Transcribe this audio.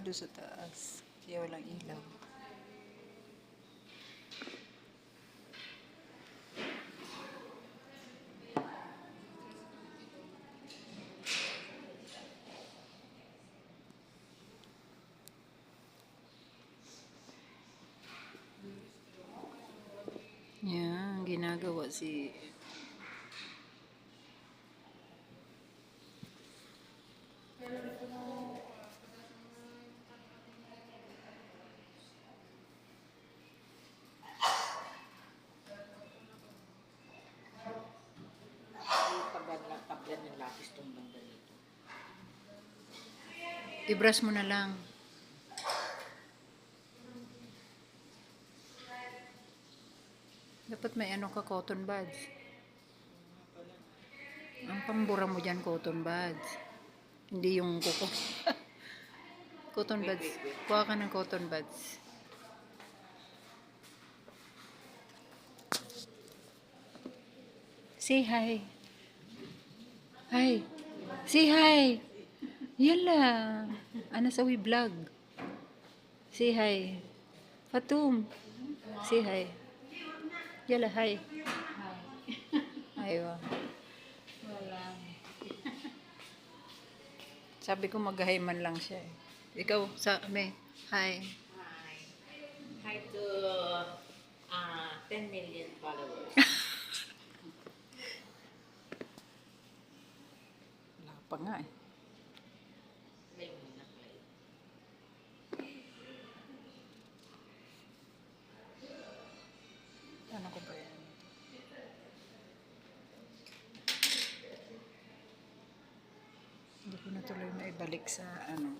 doon sa taas. Kaya walang ilaw. Yan, ginagawa si Pagyan ng lapis tong banda nito. i-brush mo na lang. Dapat may ano ka, cotton buds. Ang pambura mo dyan, cotton buds. Hindi yung kuko. Cotton buds. Kuha ka ng cotton buds. Say hi. Hi. Say hi. Yala. Anasawi vlog. Say hi. Fatum. Say hi. Yala, hi. Aywa. Wala. Sabi ko mag-hi man lang siya eh. Ikaw, sa me. Hi. Hi. Hi to 10 million followers. Wala pa nga eh. Play muna, play. Ano ko ba yan? Hindi ko na tuloy maibalik sa ano.